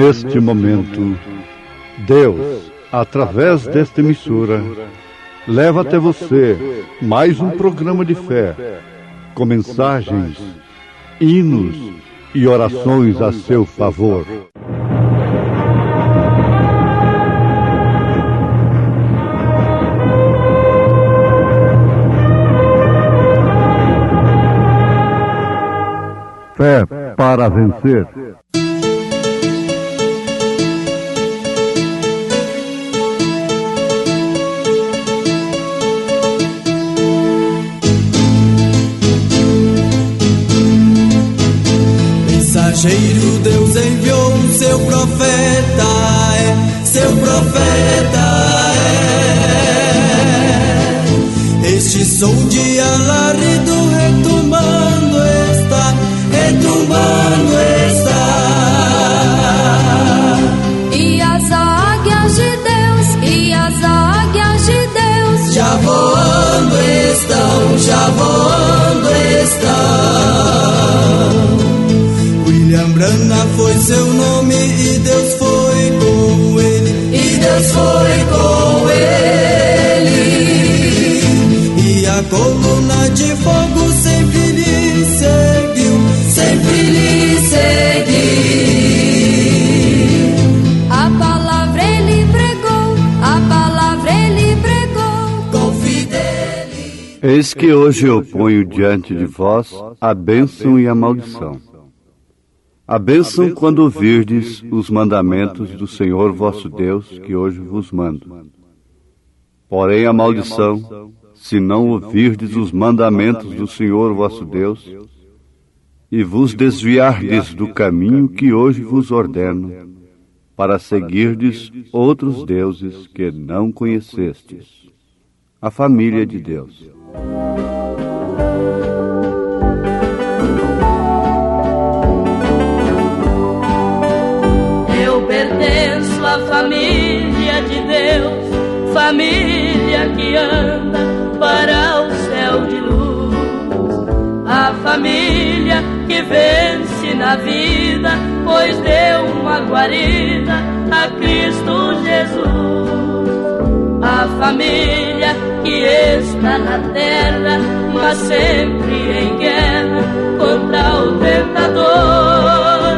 neste momento, Deus, através desta emissora, leva até você mais um programa de fé, com mensagens, hinos e orações a seu favor. Fé para vencer. Mensageiro, Deus enviou o seu profeta, seu profeta é. Este som de alarido retumbando está, retumbando está. E as águias de Deus, e as águias de Deus já voando estão, já voando estão. William Branham foi seu nome e Deus foi com ele, e Deus foi com ele. E a coluna de fogo sempre lhe seguiu, sempre lhe seguiu. A palavra ele pregou, a palavra ele pregou com fidelidade. Eis que hoje eu ponho diante de vós a bênção e a maldição. A bênção quando ouvirdes os mandamentos do Senhor vosso Deus, que hoje vos mando. Porém a maldição, se não ouvirdes os mandamentos do Senhor vosso Deus, e vos desviardes do caminho que hoje vos ordeno, para seguirdes outros deuses que não conhecestes. A família de Deus. Pertenço à família de Deus, família que anda para o céu de luz, a família que vence na vida, pois deu uma guarida a Cristo Jesus. A família que está na terra, mas sempre em guerra contra o tentador.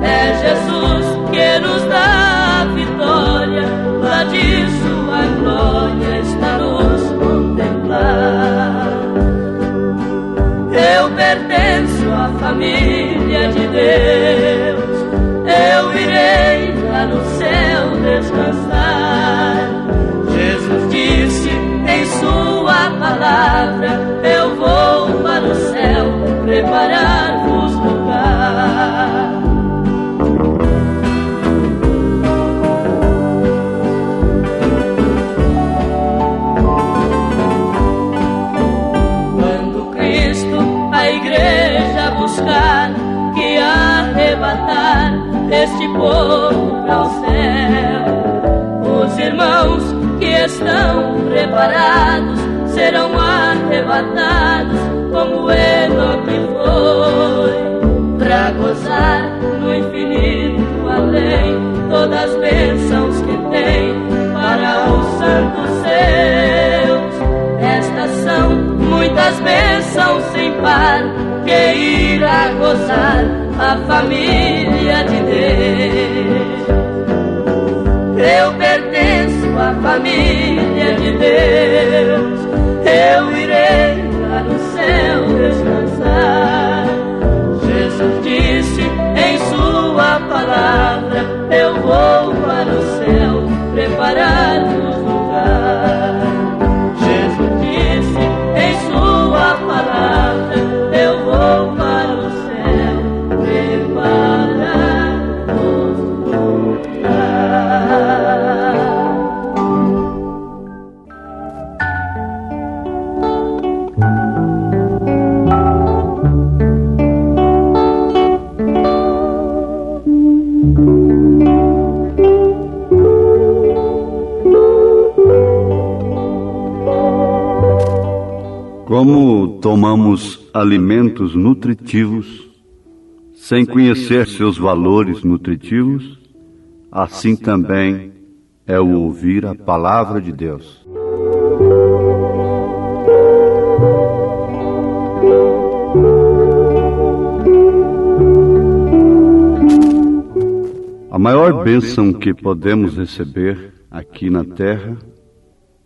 É Jesus que nos dá a vitória, lá de sua glória está nos contemplar. Eu pertenço à família de Deus, eu irei lá no céu descansar. Jesus disse em sua palavra, eu vou para o céu preparar-vos lugar. Que arrebatar este povo para o céu. Os irmãos que estão preparados serão arrebatados como Enoque foi, para gozar no infinito além todas as bênçãos que tem para os santos seus. Estas são muitas bênçãos sem par, que irá gozar a família de Deus. Eu pertenço à família de Deus, eu irei lá no céu descansar. Jesus disse em sua palavra, eu vou para o céu preparar-vos lugar. Jesus disse em sua palavra, eu vou para o céu preparar-vos lugar. Como tomamos alimentos nutritivos sem conhecer seus valores nutritivos, assim também é o ouvir a palavra de Deus. A maior bênção que podemos receber aqui na terra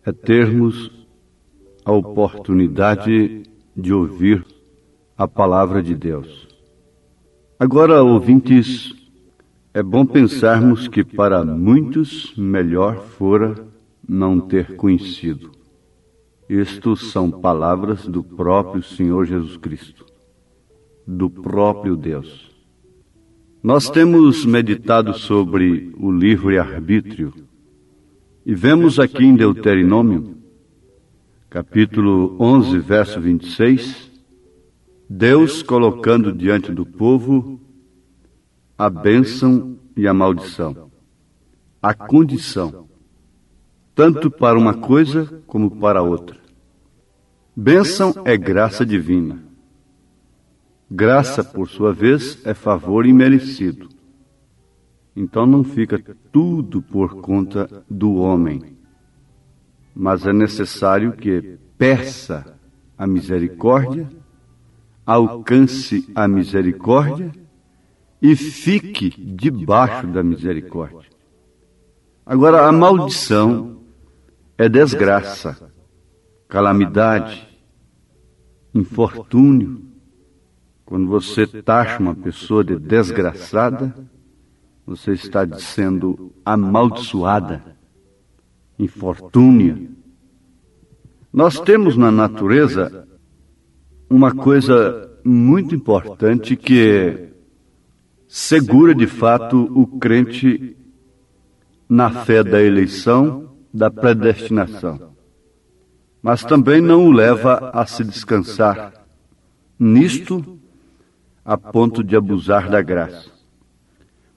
é termos a oportunidade de ouvir a palavra de Deus. Agora, ouvintes, é bom pensarmos que para muitos melhor fora não ter conhecido. Isto são palavras do próprio Senhor Jesus Cristo, do próprio Deus. Nós temos meditado sobre o livre-arbítrio e vemos aqui em Deuteronômio, capítulo 11, verso 26, Deus colocando diante do povo a bênção e a maldição, a condição, tanto para uma coisa como para outra. Bênção é graça divina. Graça, por sua vez, é favor imerecido. Então não fica tudo por conta do homem, mas é necessário que peça a misericórdia, alcance a misericórdia e fique debaixo da misericórdia. Agora, a maldição é desgraça, calamidade, infortúnio. Quando você taxa uma pessoa de desgraçada, você está sendo amaldiçoada, infortúnia. Nós temos na natureza uma coisa muito importante que segura de fato o crente na fé da eleição, da predestinação, mas também não o leva a se descansar nisto a ponto de abusar da graça.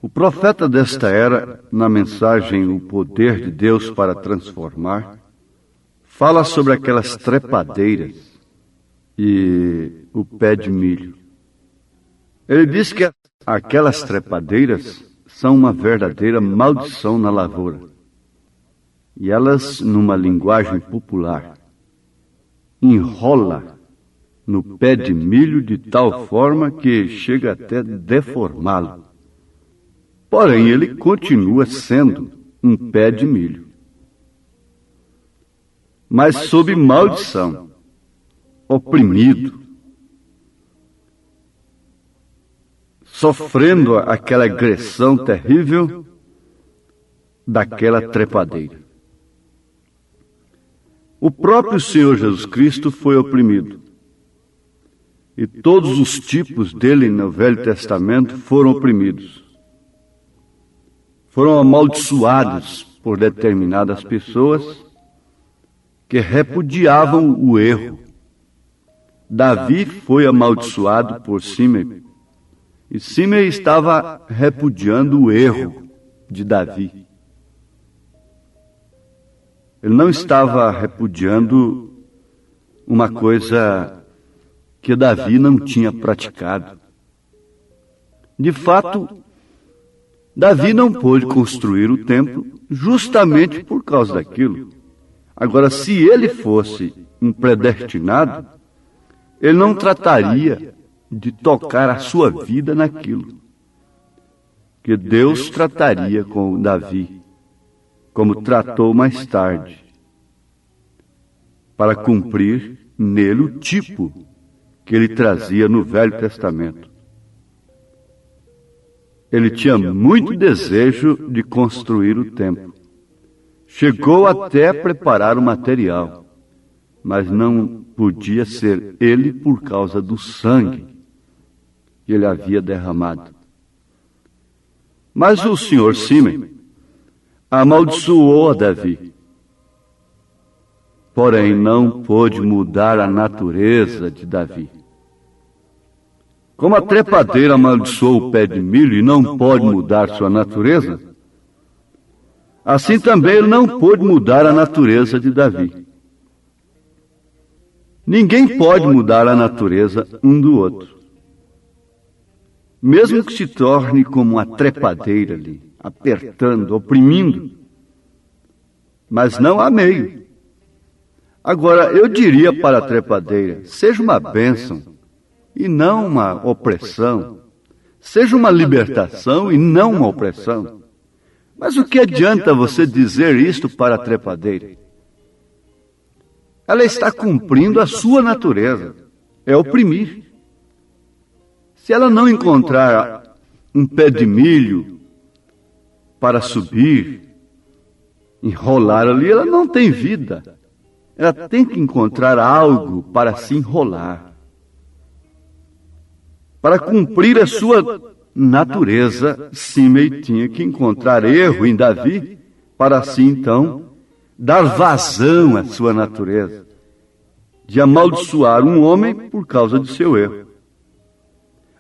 O profeta desta era, na mensagem O Poder de Deus para Transformar, fala sobre aquelas trepadeiras e o pé de milho. Ele diz que aquelas trepadeiras são uma verdadeira maldição na lavoura. E elas, numa linguagem popular, enrola no pé de milho de tal forma que chega até deformá-lo. Porém, ele continua sendo um pé de milho, mas sob maldição, oprimido, sofrendo aquela agressão terrível daquela trepadeira. O próprio Senhor Jesus Cristo foi oprimido. E todos os tipos dele no Velho Testamento foram oprimidos. Foram amaldiçoados por determinadas pessoas que repudiavam o erro. Davi foi amaldiçoado por Simei. E Simei estava repudiando o erro de Davi. Ele não estava repudiando uma coisa que Davi não tinha praticado. De fato, Davi não pôde construir o templo justamente por causa daquilo. Agora, se ele fosse um predestinado, ele não trataria de tocar a sua vida naquilo. Que Deus trataria com Davi, como tratou mais tarde, para cumprir nele o tipo que ele trazia no Velho Testamento. Ele tinha muito desejo de construir o templo. Chegou até a preparar o material, mas não podia ser ele por causa do sangue que ele havia derramado. Mas o senhor Simei amaldiçoou a Davi. Porém, não pôde mudar a natureza de Davi. Como a trepadeira amaldiçoou o pé de milho e não pode mudar sua natureza, assim também ele não pôde mudar a natureza de Davi. Ninguém pode mudar a natureza um do outro. Mesmo que se torne como uma trepadeira ali. apertando, oprimindo. Mas não há meio. Agora, eu diria para a trepadeira, seja uma bênção e não uma opressão. Seja uma libertação e não uma opressão. Mas o que adianta você dizer isto para a trepadeira? Ela está cumprindo a sua natureza, é oprimir. Se ela não encontrar um pé de milho para subir, enrolar ali, ela não tem vida. Ela tem que encontrar algo para se enrolar, para cumprir a sua natureza. Simei tinha que encontrar erro em Davi, para assim então dar vazão à sua natureza, de amaldiçoar um homem por causa de seu erro.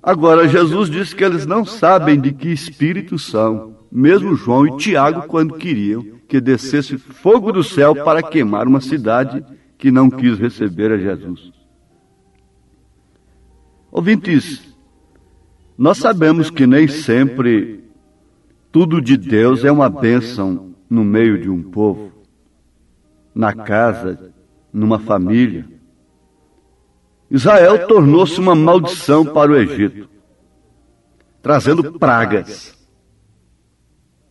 Agora, Jesus disse que eles não sabem de que espírito são, mesmo João e Tiago, quando queriam que descesse fogo do céu para queimar uma cidade que não quis receber a Jesus. Ouvintes, nós sabemos que nem sempre tudo de Deus é uma bênção no meio de um povo, na casa, numa família. Israel tornou-se uma maldição para o Egito, trazendo pragas,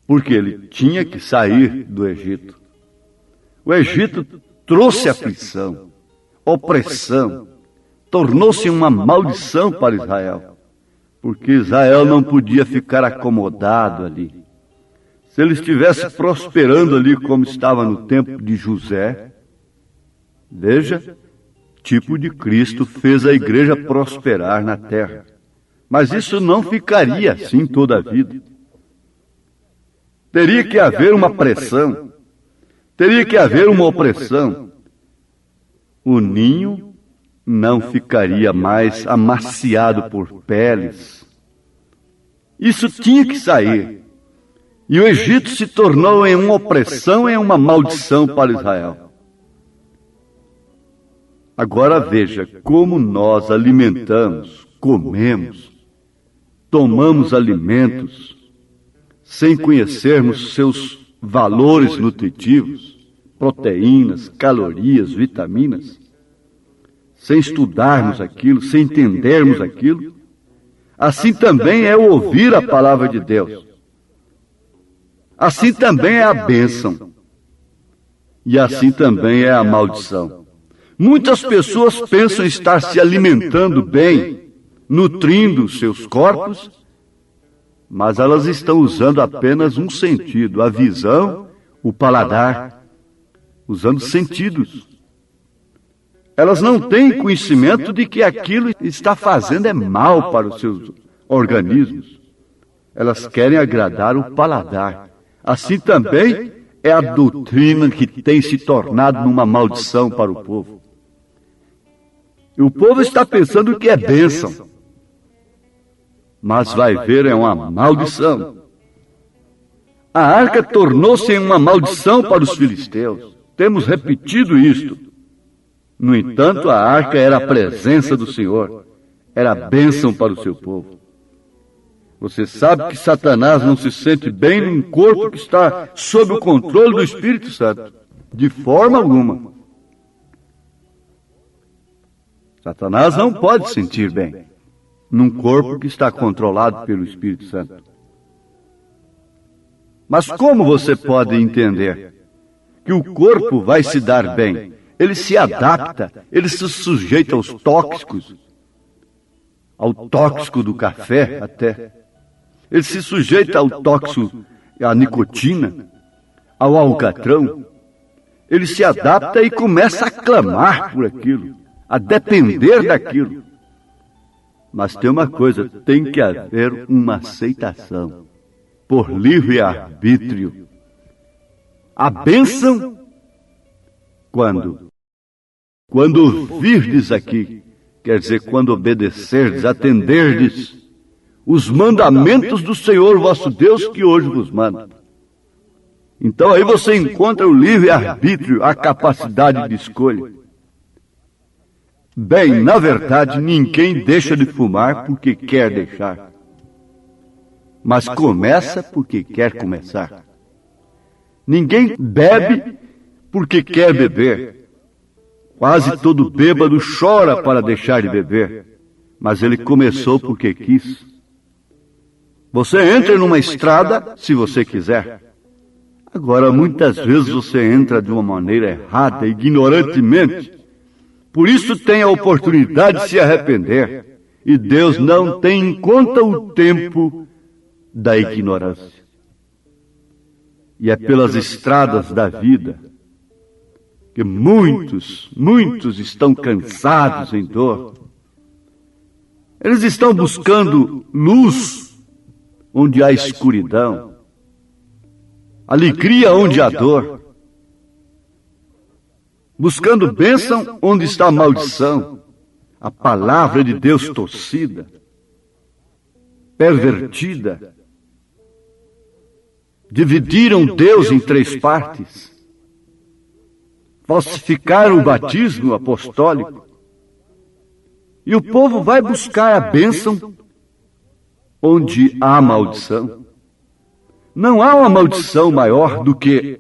porque ele tinha que sair do Egito. O Egito trouxe aflição, opressão, tornou-se uma maldição para Israel, porque Israel não podia ficar acomodado ali. Se ele estivesse prosperando ali como estava no tempo de José, veja, tipo de Cristo fez a igreja prosperar na terra. Mas isso não ficaria assim toda a vida. Teria que haver uma pressão, teria que haver uma opressão. O ninho não ficaria mais amaciado por peles. Isso tinha que sair. E o Egito se tornou em uma opressão, em uma maldição para Israel. Agora veja como nós alimentamos, comemos, tomamos alimentos, sem conhecermos seus valores nutritivos, proteínas, calorias, vitaminas, sem estudarmos aquilo, sem entendermos aquilo. Assim também é o ouvir a palavra de Deus. Assim também é a bênção. E assim também é a maldição. Muitas pessoas pensam estar se alimentando bem, nutrindo seus corpos, mas elas estão usando apenas um sentido, a visão, o paladar, usando sentidos. Elas não têm conhecimento de que aquilo que está fazendo é mal para os seus organismos. Elas querem agradar o paladar. Assim também é a doutrina que tem se tornado numa maldição para o povo. E o povo está pensando que é bênção, mas vai ver, é uma maldição. A arca tornou-se em uma maldição para os filisteus. Temos repetido isto. No entanto, a arca era a presença do Senhor, era a bênção para o seu povo. Você sabe que Satanás não se sente bem num corpo que está sob o controle do Espírito Santo, de forma alguma. Satanás não pode sentir bem num corpo que está controlado pelo Espírito Santo. Mas como você pode entender que o corpo vai se dar bem? Ele se adapta, ele se sujeita aos tóxicos, ao tóxico do café até. Ele se sujeita ao tóxico, à nicotina, ao alcatrão. Ele se adapta e começa a clamar por aquilo, a depender daquilo. Mas tem uma coisa, tem que haver uma aceitação, por livre arbítrio. A bênção, quando virdes aqui, quer dizer, quando obedecerdes, atenderdes os mandamentos do Senhor vosso Deus que hoje vos manda. Então aí você encontra o livre arbítrio, a capacidade de escolha. Bem, na verdade, ninguém deixa de fumar porque quer deixar. mas começa porque quer começar. Ninguém bebe porque quer beber. Quase todo bêbado chora para deixar de beber, mas ele começou porque quis. Você entra numa estrada se você quiser. Agora, muitas vezes você entra de uma maneira errada, ignorantemente. Por isso tem a oportunidade de se arrepender. E Deus não tem em conta o tempo da ignorância. E é pelas estradas da vida que muitos estão cansados em dor. Eles estão buscando luz onde há escuridão, alegria onde há dor, buscando bênção onde está a maldição, a palavra de Deus torcida, pervertida. Dividiram Deus em 3 partes, falsificaram o batismo apostólico, e o povo vai buscar a bênção onde há maldição. Não há uma maldição maior do que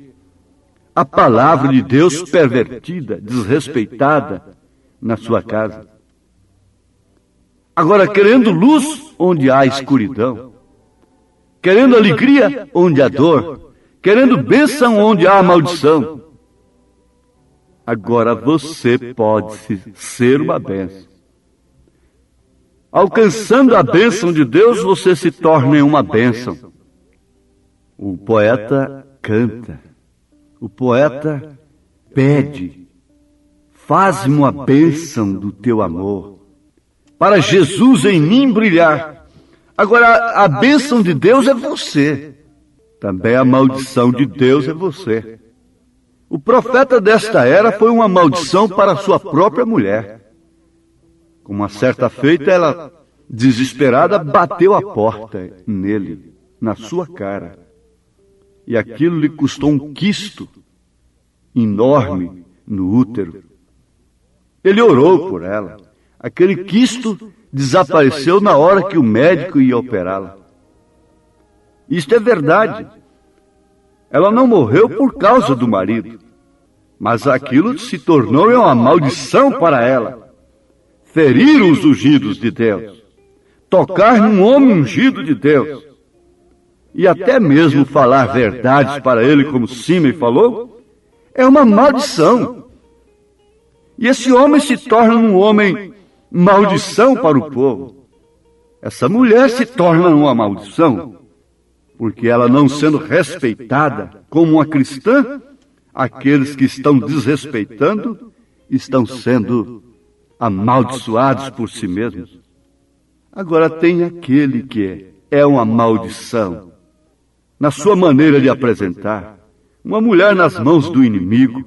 a palavra de Deus pervertida, desrespeitada na sua casa. Agora, querendo luz onde há escuridão, querendo alegria onde há dor, querendo bênção onde há maldição. Agora você pode ser uma bênção. Alcançando a bênção de Deus, você se torna uma bênção. O poeta canta, o poeta pede, faz-me uma bênção do teu amor, para Jesus em mim brilhar. Agora, a bênção de Deus é você, também a maldição de Deus é você. O profeta desta era foi uma maldição para a sua própria mulher. Com uma certa feita, ela, desesperada, bateu a porta nele, na sua cara. E aquilo lhe custou um quisto enorme no útero. Ele orou por ela. Aquele quisto desapareceu na hora que o médico ia operá-la. Isto é verdade. Ela não morreu por causa do marido, mas aquilo se tornou uma maldição para ela. Ferir os ungidos de Deus, tocar num homem ungido de Deus, e até mesmo falar verdades para ele, como Simeão falou, é uma maldição. E esse homem se torna um homem maldição para o povo. Essa mulher se torna uma maldição, porque ela, não sendo respeitada como uma cristã, aqueles que estão desrespeitando estão sendo amaldiçoados por si mesmos. Agora tem aquele que é uma maldição na sua maneira de apresentar. Uma mulher nas mãos do inimigo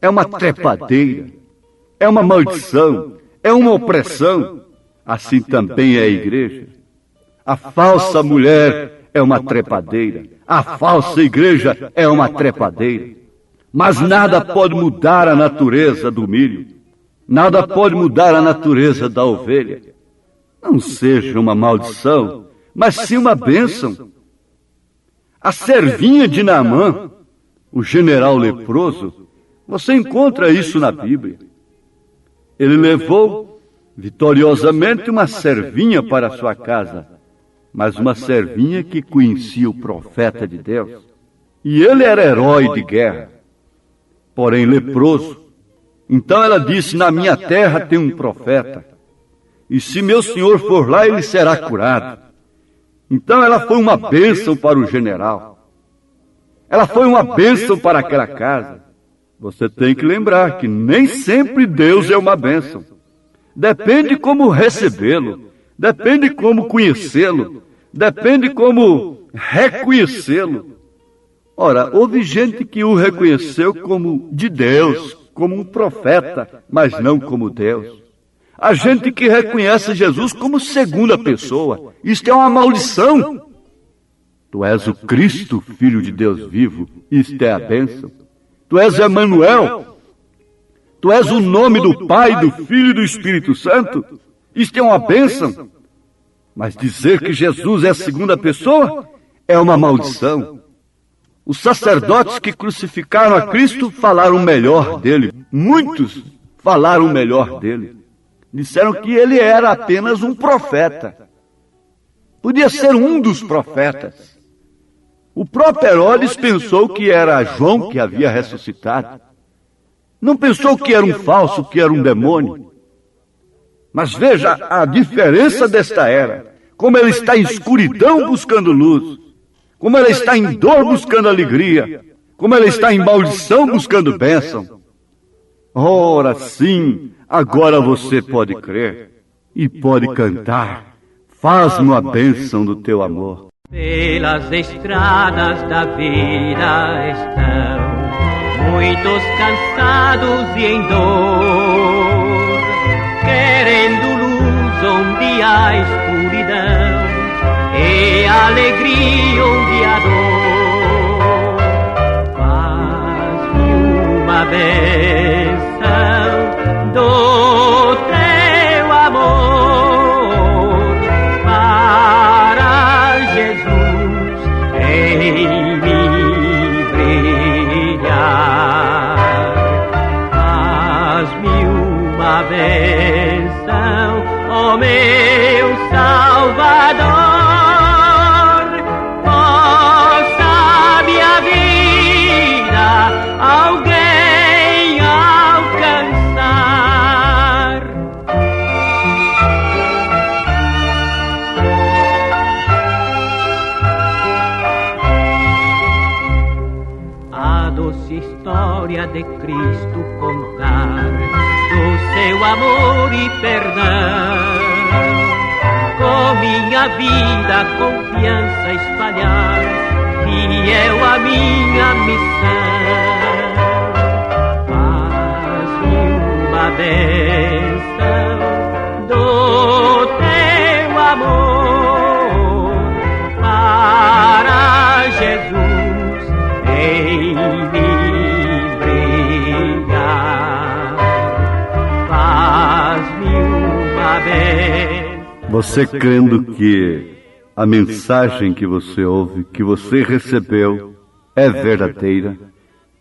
é uma trepadeira, é uma maldição, é uma opressão. Assim também é a igreja. A falsa mulher é uma trepadeira, a falsa igreja é uma trepadeira. Mas nada pode mudar a natureza do milho, nada pode mudar a natureza da ovelha. Não seja uma maldição, mas sim uma bênção. A servinha de Naamã, o general leproso, você encontra isso na Bíblia. Ele levou vitoriosamente uma servinha para a sua casa, mas uma servinha que conhecia o profeta de Deus. E ele era herói de guerra, porém leproso. Então ela disse: na minha terra tem um profeta, e se meu senhor for lá, ele será curado. Então ela foi uma bênção para o general. Ela foi uma bênção para aquela casa. Você tem que lembrar que nem sempre Deus é uma bênção. Depende como recebê-lo, depende como conhecê-lo, depende como reconhecê-lo. Ora, houve gente que o reconheceu como de Deus, como um profeta, mas não como Deus. Há gente que reconhece Jesus como segunda pessoa. Isto é uma maldição. Tu és o Cristo, Filho de Deus vivo. Isto é a bênção. Tu és Emanuel. Tu és o nome do Pai, do Filho e do Espírito Santo. Isto é uma bênção. Mas dizer que Jesus é a segunda pessoa é uma maldição. Os sacerdotes que crucificaram a Cristo falaram melhor dele. Muitos falaram melhor dele. Disseram que ele era apenas um profeta. Podia ser um dos profetas. O próprio Herodes pensou que era João que havia ressuscitado. Não pensou que era um falso, que era um demônio. Mas veja a diferença desta era. Como ela está em escuridão buscando luz. Como ela está em dor buscando alegria. Como ela está em maldição buscando bênção. Ora sim, agora você pode crer e pode cantar. Faz-me a bênção do teu amor. Pelas estradas da vida estão muitos cansados e em dor, querendo luz onde há escuridão e alegria onde há dor. Faz-me uma bênção do teu amor para Jesus em mim brilhar. Faz-me uma bênção, ó meu Salvador. Alguém alcançar. A doce história de Cristo contar, do seu amor e perdão, com minha vida confiança espalhar, fiel a minha missão. Bênção do teu amor para Jesus em mim brilhar. Faz-me uma bênção. Você crendo que a mensagem que você ouve, que você recebeu, é verdadeira,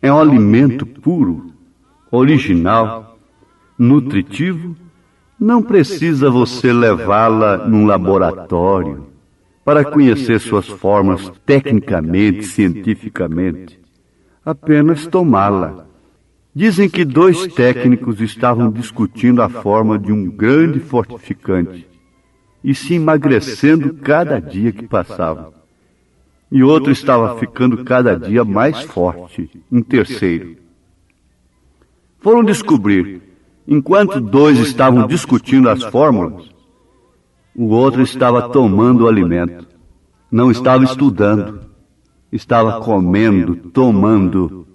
é um alimento puro, original, nutritivo, não precisa você levá-la num laboratório para conhecer suas formas tecnicamente, cientificamente. Apenas tomá-la. Dizem que 2 técnicos estavam discutindo a forma de um grande fortificante e se emagrecendo cada dia que passava. E outro estava ficando cada dia mais forte, um terceiro. Foram descobrir. Enquanto 2 estavam discutindo as fórmulas, o outro estava tomando o alimento. Não estava estudando, estava comendo, tomando.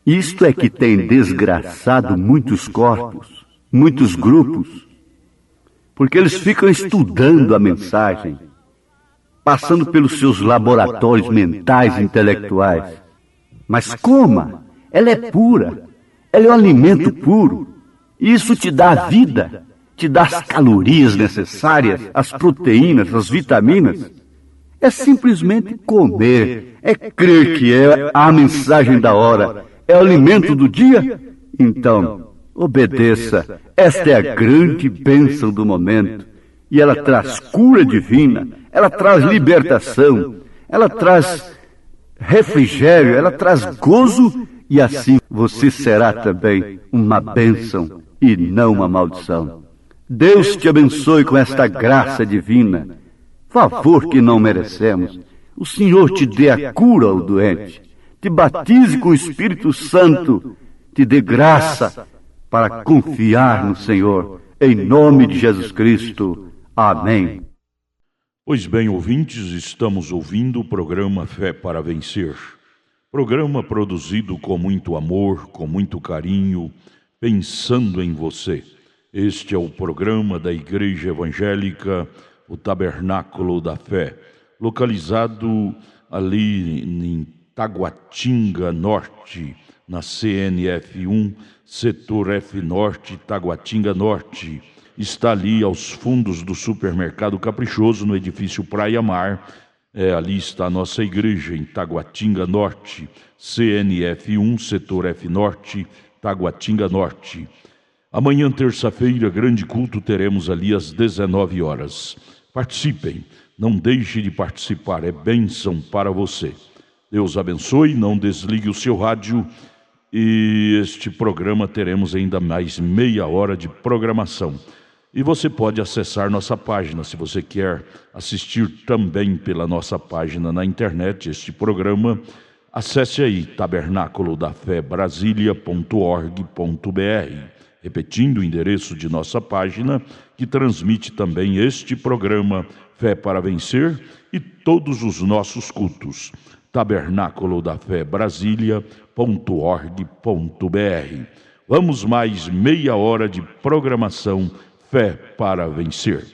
Isto é que tem desgraçado muitos corpos, muitos grupos, porque eles ficam estudando a mensagem, passando pelos seus laboratórios mentais e intelectuais. Mas coma, ela é pura, ela é um alimento puro. Isso te dá a vida, te dá as calorias necessárias, as proteínas, as vitaminas. É simplesmente comer, é crer que é a mensagem da hora, é o alimento do dia. Então, obedeça, esta é a grande bênção do momento. E ela traz cura divina, ela traz libertação, ela traz refrigério, ela traz gozo, e assim você será também uma bênção e não uma maldição. Deus te abençoe com esta graça divina, favor que não merecemos. O Senhor te dê a cura ao doente, te batize com o Espírito Santo, te dê graça para confiar no Senhor, em nome de Jesus Cristo. Amém. Pois bem, ouvintes, estamos ouvindo o programa Fé para Vencer. Programa produzido com muito amor, com muito carinho, pensando em você. Este é o programa da Igreja Evangélica, o Tabernáculo da Fé, localizado ali em Taguatinga Norte, na CNF 1, setor F Norte, Taguatinga Norte. está ali aos fundos do Supermercado Caprichoso, no edifício Praia Mar. Ali está a nossa igreja, em Taguatinga Norte, CNF1, Setor F Norte, Taguatinga Norte. Amanhã, terça-feira, grande culto, teremos ali às 19 horas. Participem, não deixe de participar, é bênção para você. Deus abençoe, não desligue o seu rádio. E este programa teremos ainda mais meia hora de programação. E você pode acessar nossa página, se você quer assistir também pela nossa página na internet este programa, acesse aí tabernacolodaFéBrasilia.org.br, repetindo o endereço de nossa página, que transmite também este programa Fé para Vencer e todos os nossos cultos. tabernacolodaFéBrasilia.org.br. Vamos mais meia hora de programação Fé para Vencer.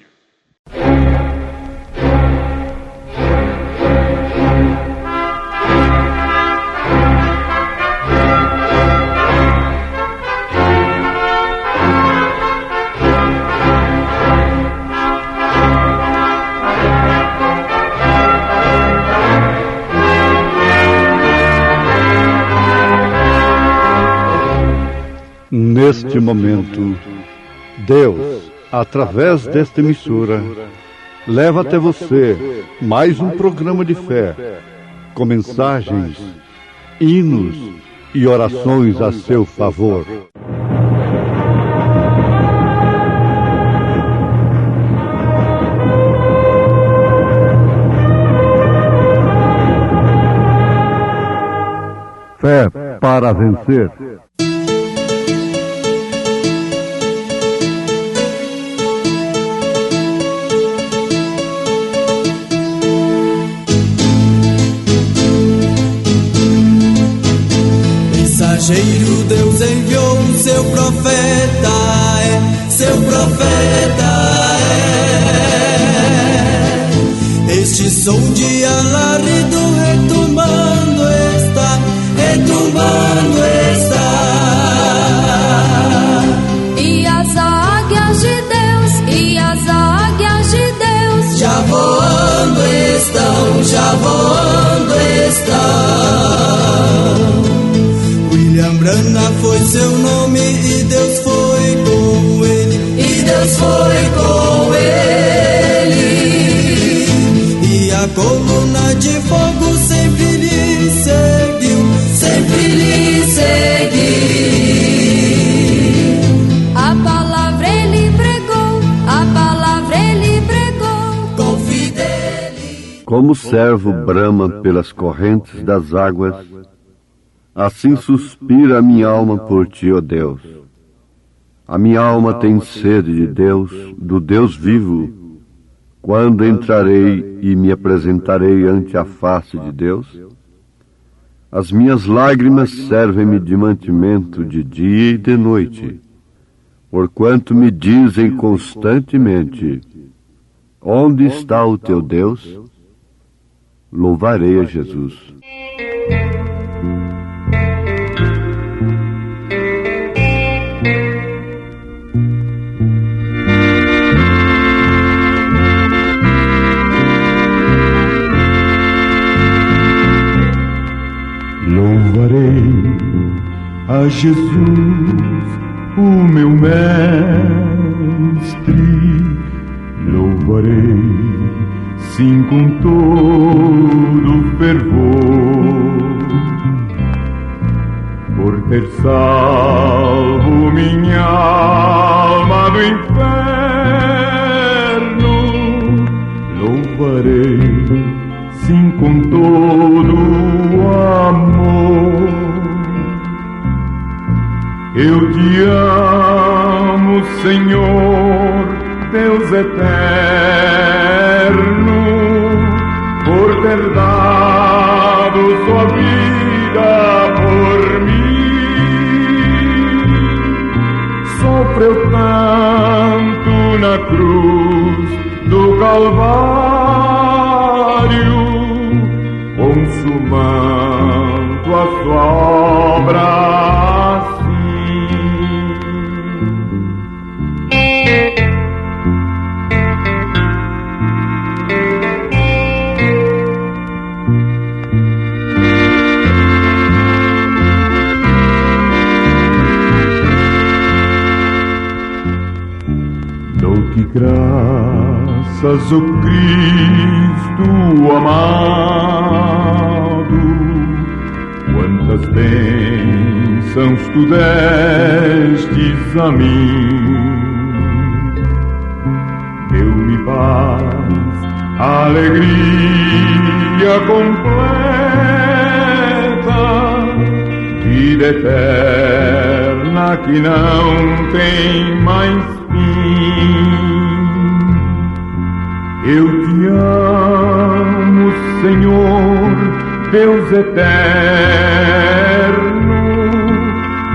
Neste momento, Deus, através desta emissora, leva até você mais um programa de fé, com mensagens, hinos e orações a seu favor. Fé para Vencer. Mensageiro Deus enviou o seu profeta, seu profeta Este som de alarido retumbando está, E as águias de Deus, e as águias de Deus, já voando estão. William Branham foi seu nome e Deus foi com ele, E a coluna de fogo sempre lhe seguiu, A palavra ele pregou, com fidelidade. Como o servo brama pelas correntes das águas, assim suspira a minha alma por ti, ó Deus. A minha alma tem sede de Deus, do Deus vivo. Quando entrarei e me apresentarei ante a face de Deus? As minhas lágrimas servem-me de mantimento de dia e de noite, porquanto me dizem constantemente: onde está o teu Deus? Louvarei a Jesus. Louvarei a Jesus, o meu mestre, louvarei sim com todo fervor, por ter salvo minha alma do inferno. Louvarei sim com todo amor. Eu te amo, Senhor, Deus eterno, por ter dado sua vida por mim. Sofreu tanto na cruz do Calvário, consumando a sua obra assim. que graças, ó Cristo amado, quantas bênçãos tu destes a mim. Deu-me paz, alegria completa, vida eterna que não tem mais fim. Eu te amo, Senhor, Deus eterno,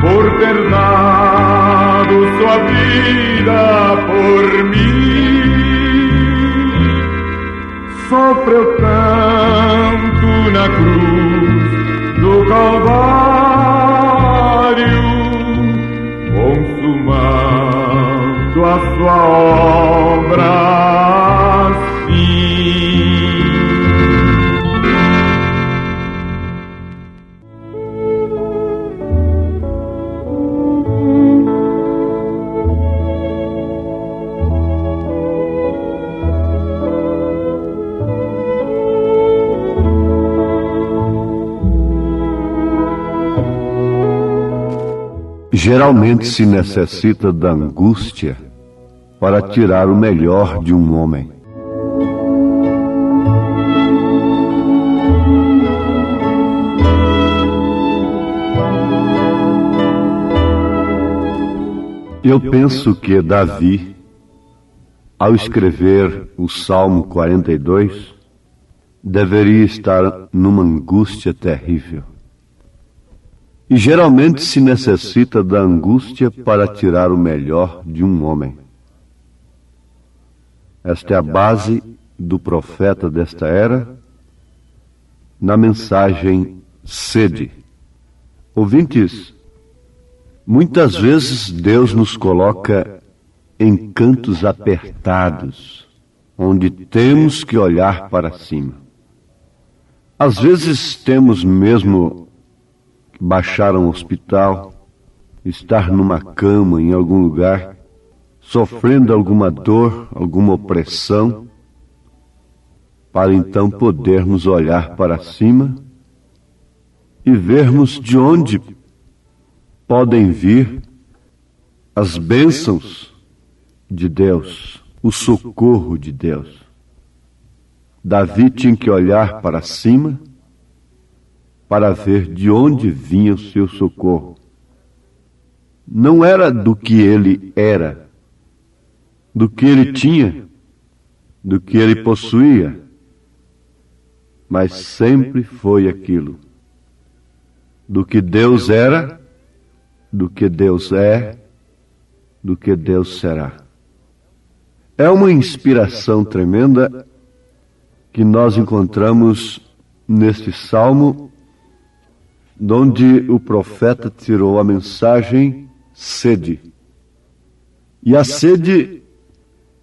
por ter dado sua vida por mim. Sofreu tanto na cruz do Calvário, consumando a sua obra assim. Geralmente se necessita da angústia para tirar o melhor de um homem. Eu penso que Davi, ao escrever o Salmo 42, deveria estar numa angústia terrível. E geralmente se necessita da angústia para tirar o melhor de um homem. Esta é a base do profeta desta era, na mensagem Sede. Ouvintes, muitas vezes Deus nos coloca em cantos apertados, onde temos que olhar para cima. Às vezes temos mesmo baixar a um hospital, estar numa cama em algum lugar, sofrendo alguma dor, alguma opressão, para então podermos olhar para cima e vermos de onde podem vir as bênçãos de Deus, o socorro de Deus. Davi tinha que olhar para cima para ver de onde vinha o seu socorro. Não era do que ele era, do que ele tinha, do que ele possuía, mas sempre foi aquilo. Do que Deus era, do que Deus é, do que Deus será. É uma inspiração tremenda que nós encontramos neste salmo, onde o profeta tirou a mensagem sede. E a sede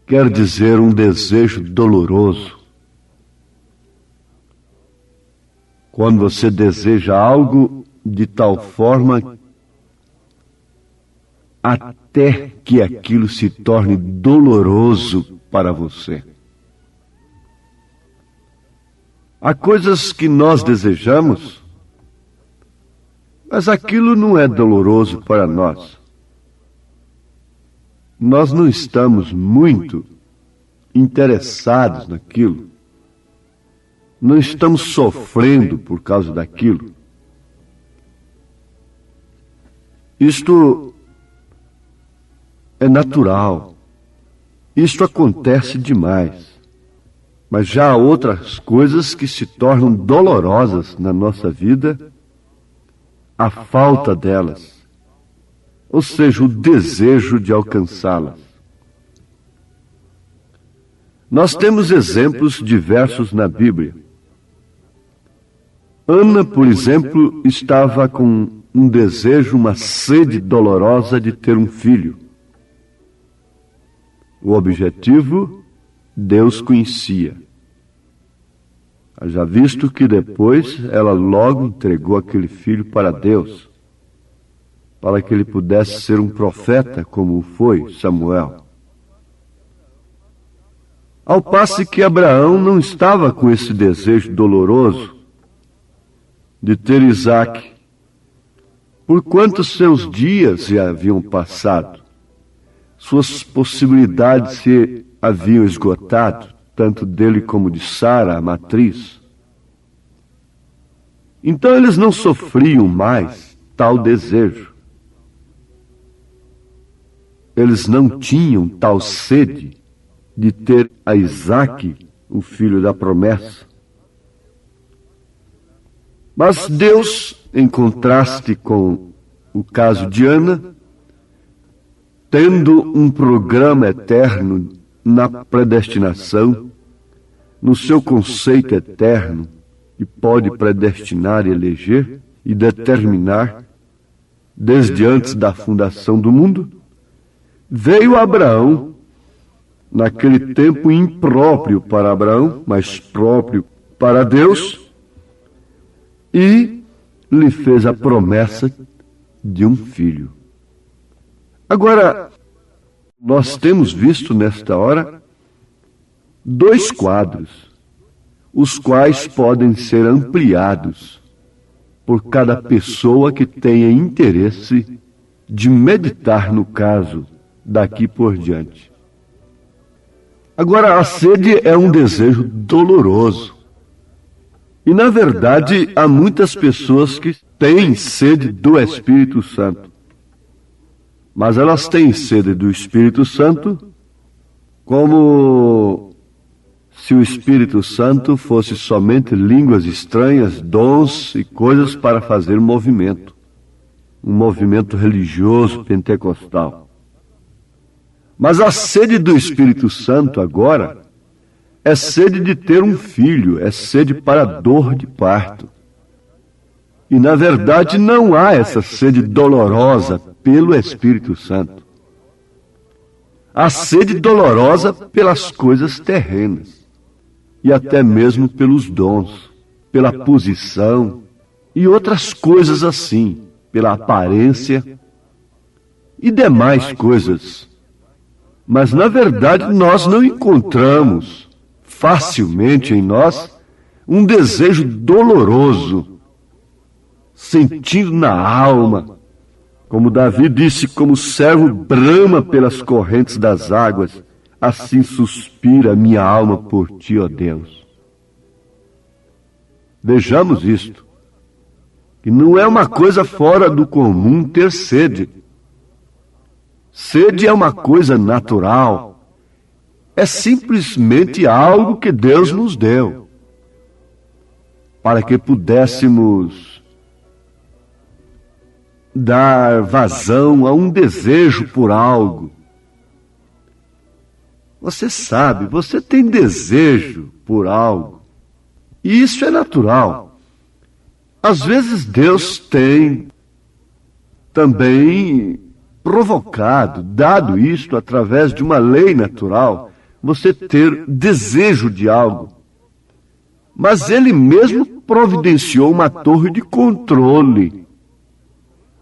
quer dizer um desejo doloroso. Quando você deseja algo de tal forma até que aquilo se torne doloroso para você. Há coisas que nós desejamos, mas aquilo não é doloroso para nós. Nós não estamos muito interessados naquilo. Não estamos sofrendo por causa daquilo. Isto é natural. Isto acontece demais. Mas já há outras coisas que se tornam dolorosas na nossa vida, a falta delas, ou seja, o desejo de alcançá-las. Nós temos exemplos diversos na Bíblia. Ana, por exemplo, estava com um desejo, uma sede dolorosa de ter um filho. O objetivo, Deus conhecia. Já visto que depois ela logo entregou aquele filho para Deus, para que ele pudesse ser um profeta como foi Samuel. Ao passo que Abraão não estava com esse desejo doloroso de ter Isaque, porquanto seus dias já haviam passado, suas possibilidades se haviam esgotado, tanto dele como de Sara, a matriz. Então eles não sofriam mais tal desejo. Eles não tinham tal sede de ter a Isaque, o filho da promessa. Mas Deus, em contraste com o caso de Ana, tendo um programa eterno na predestinação, no seu conceito eterno, que pode predestinar e eleger e determinar, desde antes da fundação do mundo, veio Abraão, naquele tempo impróprio para Abraão, mas próprio para Deus, e lhe fez a promessa de um filho. Agora, nós temos visto nesta hora 2 quadros, os quais podem ser ampliados por cada pessoa que tenha interesse de meditar no caso daqui por diante. Agora, a sede é um desejo doloroso. E, na verdade, há muitas pessoas que têm sede do Espírito Santo. Mas elas têm sede do Espírito Santo como se o Espírito Santo fosse somente línguas estranhas, dons e coisas para fazer movimento. Um movimento religioso pentecostal. Mas a sede do Espírito Santo agora é sede de ter um filho, é sede para dor de parto. E, na verdade, não há essa sede dolorosa pelo Espírito Santo. Há sede dolorosa pelas coisas terrenas, e até mesmo pelos dons, pela posição e outras coisas assim, pela aparência e demais coisas. Mas, na verdade, nós não encontramos facilmente em nós um desejo doloroso, sentindo na alma, como Davi disse, como o servo brama pelas correntes das águas, assim suspira minha alma por ti, ó Deus. Vejamos isto, que não é uma coisa fora do comum ter sede. Sede é uma coisa natural, é simplesmente algo que Deus nos deu, para que pudéssemos dar vazão a um desejo por algo. Você sabe, você tem desejo por algo, e isso é natural. Às vezes Deus tem também provocado, dado isto através de uma lei natural, você ter desejo de algo. Mas Ele mesmo providenciou uma torre de controle,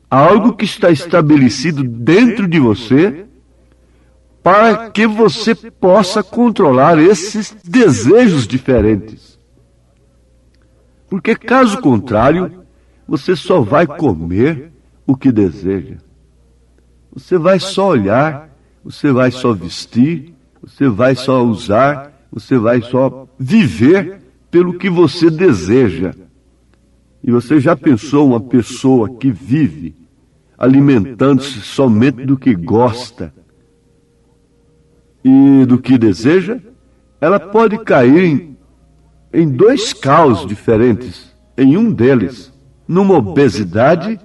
algo que está estabelecido dentro de você, para que você possa controlar esses desejos diferentes. Porque, caso contrário, você só vai comer o que deseja. Você vai só olhar, você vai só vestir, você vai só usar, você vai só viver pelo que você deseja. E você já pensou uma pessoa que vive alimentando-se somente do que gosta e do que deseja? Ela pode cair em 2 caos diferentes. Em um deles, numa obesidade,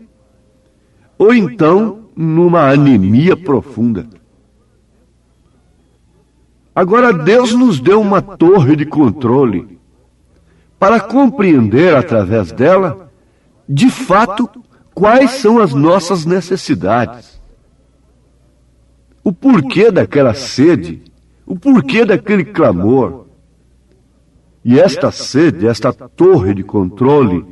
ou então numa anemia profunda. Agora, Deus nos deu uma torre de controle para compreender através dela, de fato, quais são as nossas necessidades. O porquê daquela sede, o porquê daquele clamor. E esta sede, esta torre de controle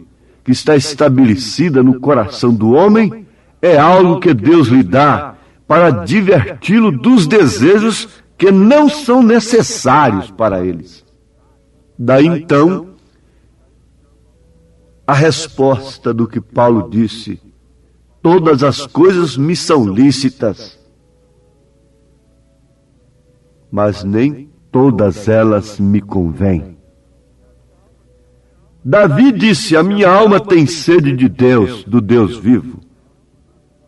que está estabelecida no coração do homem, é algo que Deus lhe dá para diverti-lo dos desejos que não são necessários para eles. Daí então, a resposta do que Paulo disse: todas as coisas me são lícitas, mas nem todas elas me convêm. Davi disse: a minha alma tem sede de Deus, do Deus vivo.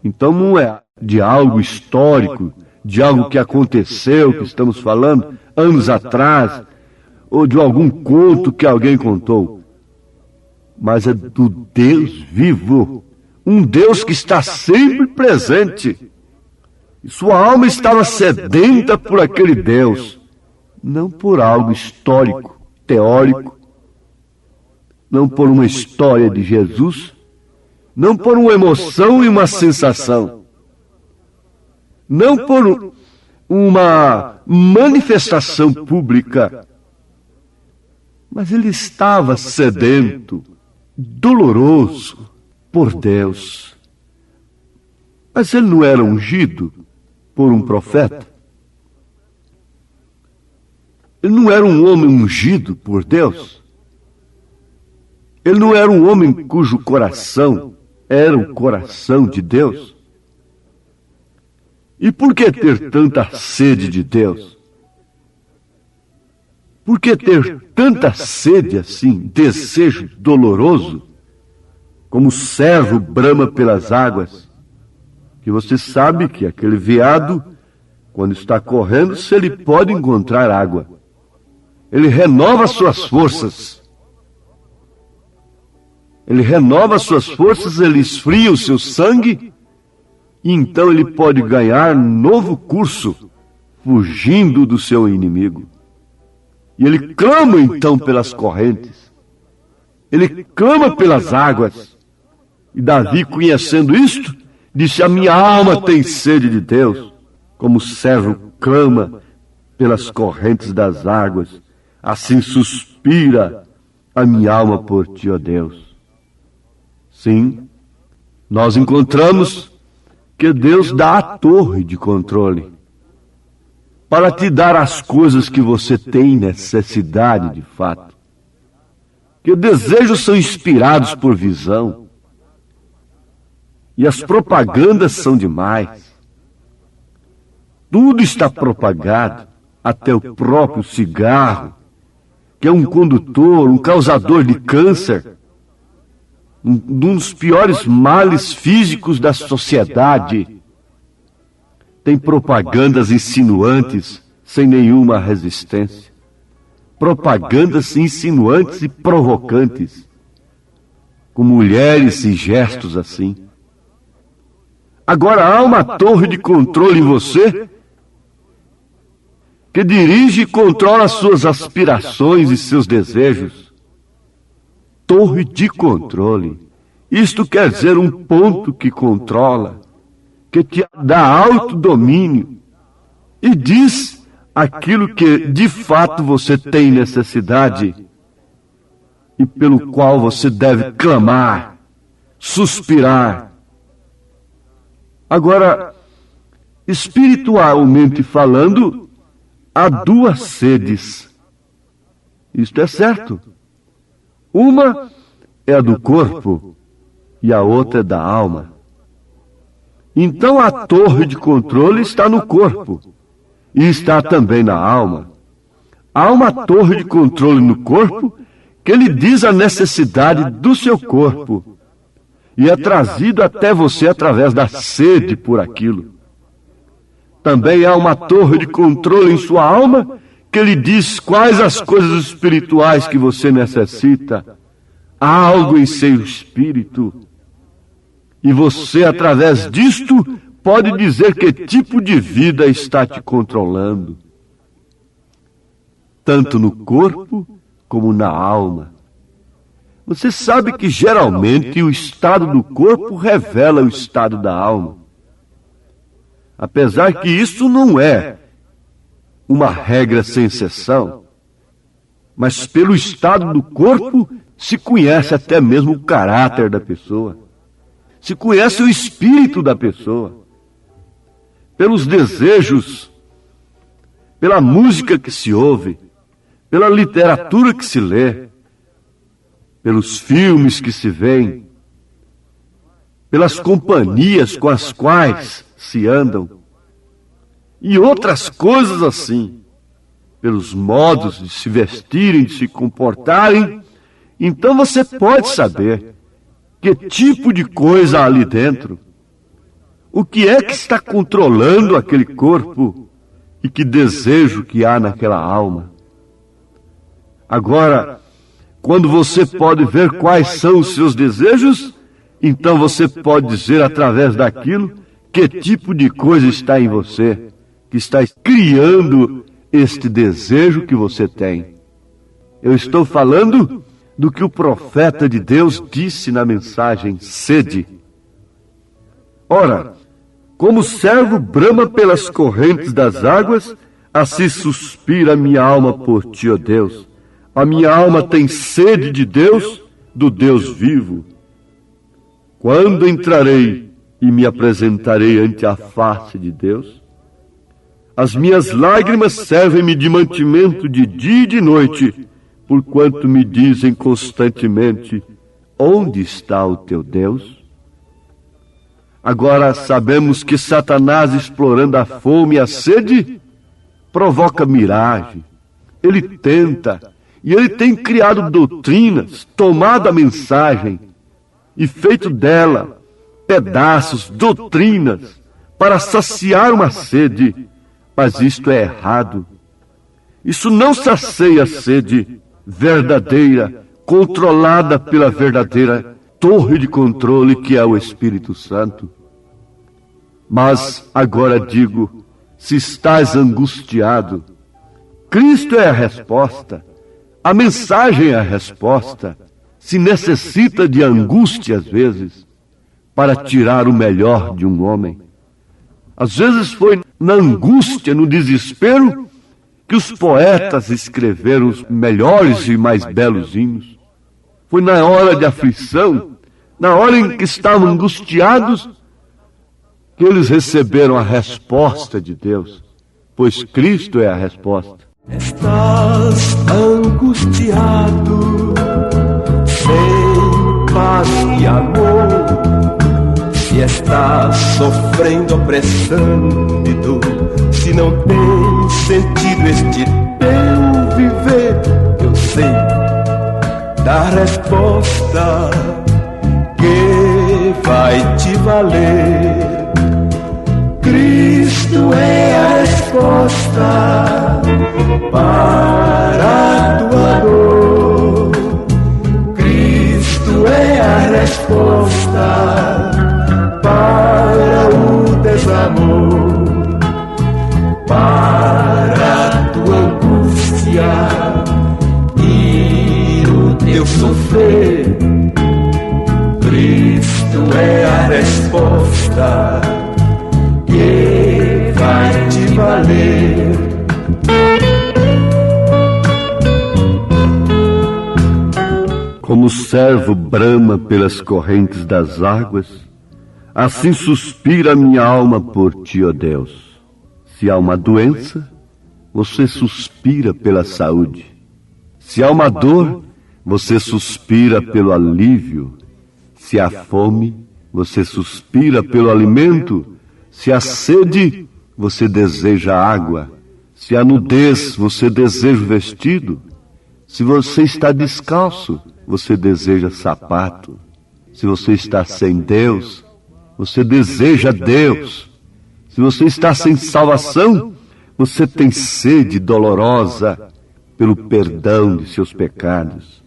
Então não é de algo histórico, de algo que aconteceu, que estamos falando, anos atrás, ou de algum conto que alguém contou, mas é do Deus vivo, um Deus que está sempre presente. E sua alma estava sedenta por aquele Deus, não por algo histórico, teórico, não por uma história de Jesus, não por uma emoção e uma sensação, não por uma manifestação pública, mas ele estava sedento, doloroso por Deus. Mas ele não era ungido por um profeta? Ele não era um homem ungido por Deus? Ele não era um homem cujo coração era o coração de Deus? E por que ter tanta sede de Deus? Por que ter tanta sede assim, desejo doloroso, como o servo brama pelas águas? Que você sabe que aquele veado, quando está correndo, se ele pode encontrar água, ele renova suas forças. Ele renova suas forças, ele esfria o seu sangue, e então ele pode ganhar novo curso, fugindo do seu inimigo. E ele clama então pelas correntes, ele clama pelas águas. E Davi, conhecendo isto, disse: a minha alma tem sede de Deus, como o servo clama pelas correntes das águas, assim suspira a minha alma por ti, ó Deus. Sim, nós encontramos que Deus dá a torre de controle para te dar as coisas que você tem necessidade de fato. Que desejos são inspirados por visão, e as propagandas são demais. Tudo está propagado, até o próprio cigarro, que é um condutor, um causador de câncer, um dos piores males físicos da sociedade. Tem propagandas insinuantes, sem nenhuma resistência. Propagandas insinuantes e provocantes, com mulheres e gestos assim. Agora há uma torre de controle em você, que dirige e controla suas aspirações e seus desejos. Torre de controle. Isto quer dizer um ponto que controla, que te dá autodomínio e diz aquilo que de fato você tem necessidade e pelo qual você deve clamar, suspirar. Agora, espiritualmente falando, há duas sedes. Isto é certo. Uma é a do corpo e a outra é da alma. Então a torre de controle está no corpo e está também na alma. Há uma torre de controle no corpo que lhe diz a necessidade do seu corpo e é trazido até você através da sede por aquilo. Também há uma torre de controle em sua alma que lhe diz quais as coisas espirituais que você necessita. Há algo em seu espírito. E você, através disto, pode dizer que tipo de vida está te controlando. Tanto no corpo como na alma. Você sabe que geralmente o estado do corpo revela o estado da alma. Apesar que isso não é uma regra sem exceção, mas pelo estado do corpo se conhece até mesmo o caráter da pessoa. Se conhece o espírito da pessoa. Pelos desejos pela música que se ouve, pela literatura que se lê, pelos filmes que se veem, pelas companhias com as quais se andam, e outras coisas assim, pelos modos de se vestirem, de se comportarem, então você pode saber que tipo de coisa há ali dentro, o que é que está controlando aquele corpo e que desejo que há naquela alma. Agora, quando você pode ver quais são os seus desejos, então você pode dizer através daquilo que tipo de coisa está em você, que está criando este desejo que você tem. Eu estou falando do que o profeta de Deus disse na mensagem sede. Ora, como o servo brama pelas correntes das águas, assim suspira a minha alma por ti, ó Deus. A minha alma tem sede de Deus, do Deus vivo. Quando entrarei e me apresentarei ante a face de Deus? As minhas lágrimas servem-me de mantimento de dia e de noite, porquanto me dizem constantemente: onde está o teu Deus? Agora sabemos que Satanás, explorando a fome e a sede, provoca miragem. Ele tenta, e ele tem criado doutrinas, tomado a mensagem e feito dela pedaços, doutrinas, para saciar uma sede. Mas isto é errado. Isso não sacia a sede verdadeira, controlada pela verdadeira torre de controle que é o Espírito Santo. Mas agora digo, se estás angustiado, Cristo é a resposta, a mensagem é a resposta. Se necessita de angústia às vezes, para tirar o melhor de um homem. Às vezes foi na angústia, no desespero, que os poetas escreveram os melhores e mais belos hinos. Foi na hora de aflição, na hora em que estavam angustiados, que eles receberam a resposta de Deus, pois Cristo é a resposta. Estás angustiado, sem paz e amor, se estás sofrendo opressão e dor, se não tem sentido este teu viver, eu sei da resposta que vai te valer. Cristo é a resposta para a tua dor. Cristo é a resposta para o desamor, para a tua angústia e o teu sofrer. Cristo é a resposta que vai te valer. Como o servo brama pelas correntes das águas, assim suspira a minha alma por ti, ó Deus. Se há uma doença, você suspira pela saúde. Se há uma dor, você suspira pelo alívio. Se há fome, você suspira pelo alimento. Se há sede, você deseja água. Se há nudez, você deseja o vestido. Se você está descalço, você deseja sapato. Se você está sem Deus, você deseja Deus. Se você está sem salvação, você tem sede dolorosa pelo perdão de seus pecados.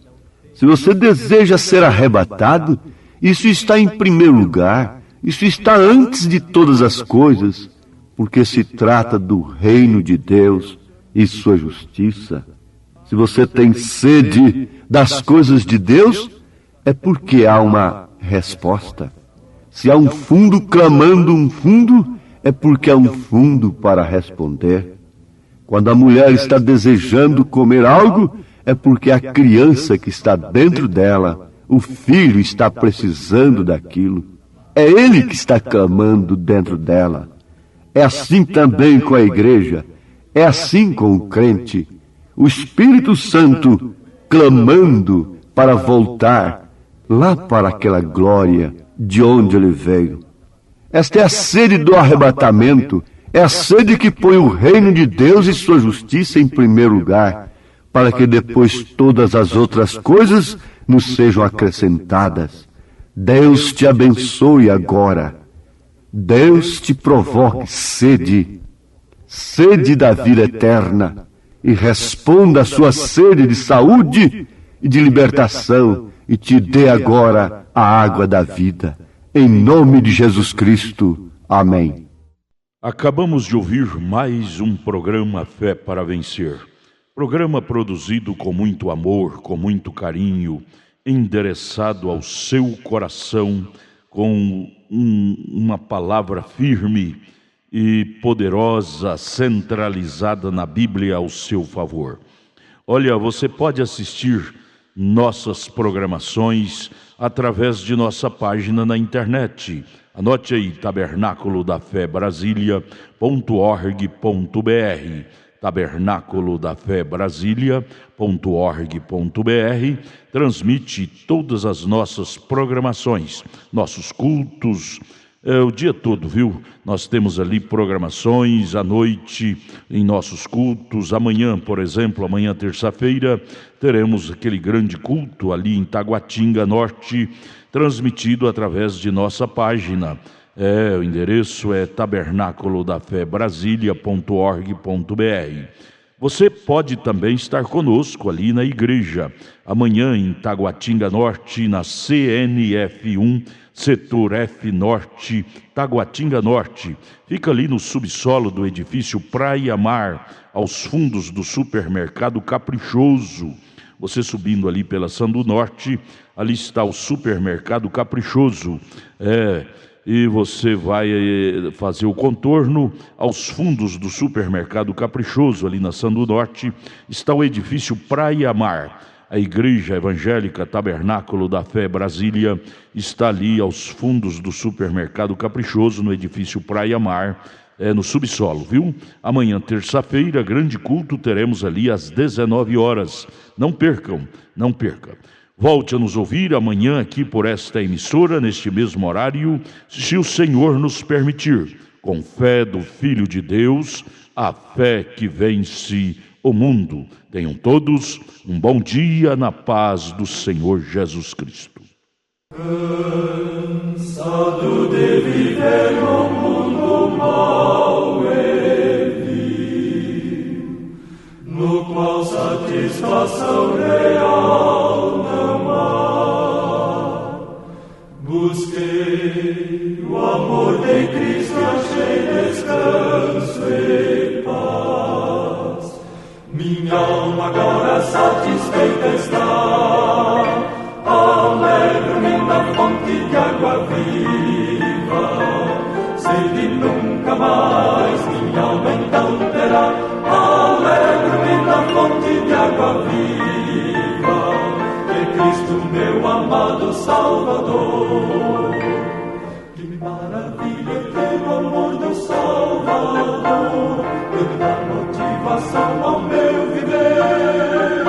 Se você deseja ser arrebatado, isso está em primeiro lugar. Isso está antes de todas as coisas, porque se trata do reino de Deus e sua justiça. Se você tem sede das coisas de Deus, é porque há uma resposta. Se há um fundo clamando um fundo, é porque há um fundo para responder. Quando a mulher está desejando comer algo, é porque a criança que está dentro dela, o filho, está precisando daquilo. É ele que está clamando dentro dela. É assim também com a igreja. É assim com o crente, o Espírito Santo clamando para voltar lá para aquela glória de onde ele veio. Esta é a sede do arrebatamento, é a sede que põe o reino de Deus e sua justiça em primeiro lugar, para que depois todas as outras coisas nos sejam acrescentadas. Deus te abençoe agora. Deus te provoque sede da vida eterna, e responda à sua sede de saúde e de libertação, e te dê agora a água da vida. Em nome de Jesus Cristo. Amém. Acabamos de ouvir mais um programa Fé para Vencer. Programa produzido com muito amor, com muito carinho, endereçado ao seu coração, com uma palavra firme e poderosa, centralizada na Bíblia ao seu favor. Olha, você pode assistir nossas programações através de nossa página na internet. Anote aí, tabernaculodafebrasilia.org.br, tabernaculodafebrasilia.org.br, transmite todas as nossas programações, nossos cultos, o dia todo, viu? Nós temos ali programações à noite em nossos cultos. Amanhã, por exemplo, amanhã terça-feira, teremos aquele grande culto ali em Taguatinga Norte, transmitido através de nossa página. O endereço é tabernaculodafebrasilia.org.br. Você pode também estar conosco ali na igreja, amanhã em Taguatinga Norte, na CNF1, Setor F Norte, Taguatinga Norte. Fica ali no subsolo do edifício Praia Mar, aos fundos do supermercado Caprichoso. Você subindo ali pela Sandu Norte, ali está o supermercado Caprichoso. E você vai fazer o contorno aos fundos do supermercado Caprichoso, ali na Sandu Norte, está o edifício Praia Mar. A Igreja Evangélica Tabernáculo da Fé Brasília está ali aos fundos do supermercado Caprichoso, no edifício Praia Mar, no subsolo, viu? Amanhã, terça-feira, grande culto, teremos ali às 19 horas. Não percam, não perca. Volte a nos ouvir amanhã aqui por esta emissora, neste mesmo horário, se o Senhor nos permitir, com fé do Filho de Deus, a fé que vence o mundo. Tenham todos um bom dia na paz do Senhor Jesus Cristo. Cansado de viver no mundo mau e vil, no qual satisfação real não há, busquei o amor de Cristo e achei descanso e paz. Minha alma agora satisfeita está, alegro-me na fonte de água viva, sede nunca mais minha alma então terá. Alegro-me na fonte de água viva, que Cristo meu amado Salvador. Que maravilha ter o amor do Salvador, ele dá motivação ao meu viver,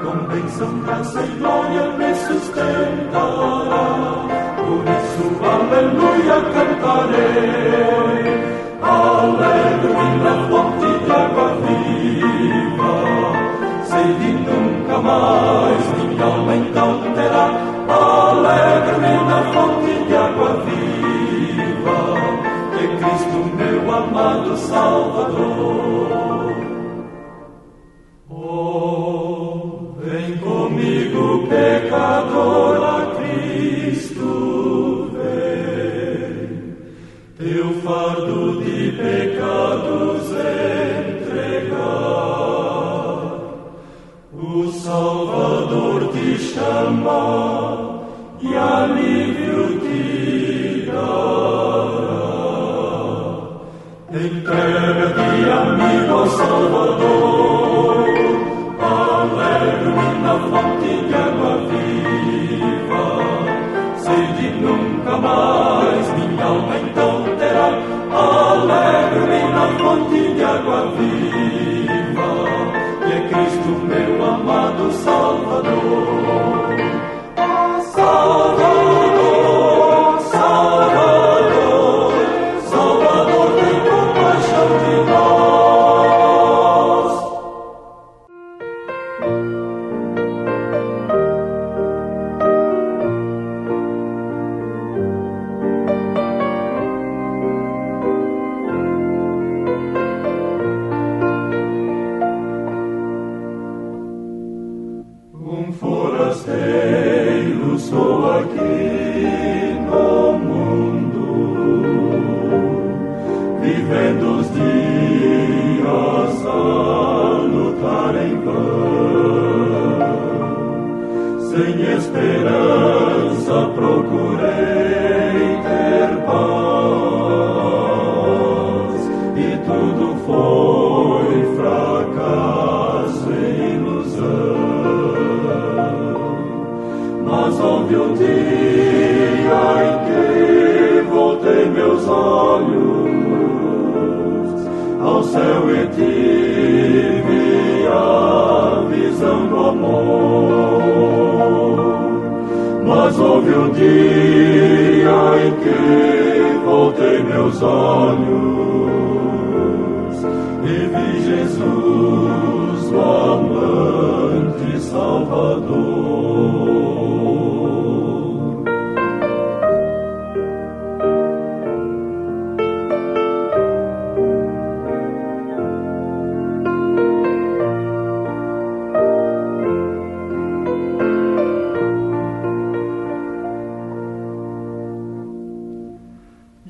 com bênção, graça e glória me sustentará. Por isso, aleluia, cantarei. Alegro-me na fonte de água viva, sede nunca mais minha alma então terá. Alegro-me na fonte de água viva, que Cristo meu amado Salvador. Oh, vem comigo, pecador, a Cristo vem, teu fardo de pecados entregar. O Salvador te chama e alívio te dará. Entrega-te, amigo, ao Salvador. Alegro-me na fonte de água viva, sede nunca mais minha alma então terá. Alegro-me na fonte de água viva, os dias a lutar em vão, sem esperança procurei ter paz, e tudo foi fracasso e ilusão. Mas houve um dia em que voltei meus olhos ao céu e tive a visão do amor. Mas houve um dia em que voltei meus olhos e vi Jesus, o amante Salvador.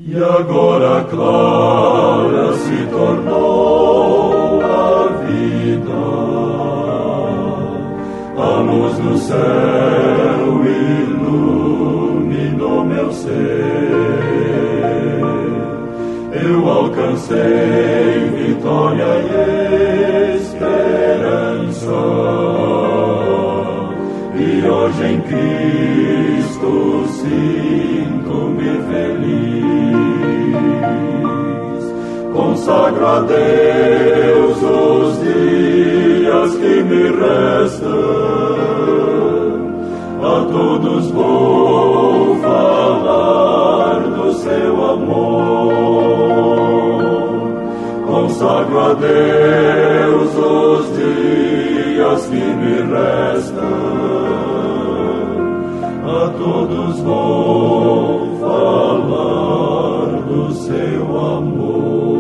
E agora clara se tornou a vida, a luz do céu iluminou meu ser. Eu alcancei vitória e esperança, e hoje em Cristo sinto-me feliz. Consagro a Deus os dias que me restam, a todos vou falar do seu amor. Consagro a Deus os dias que me restam, a todos vou falar do seu amor.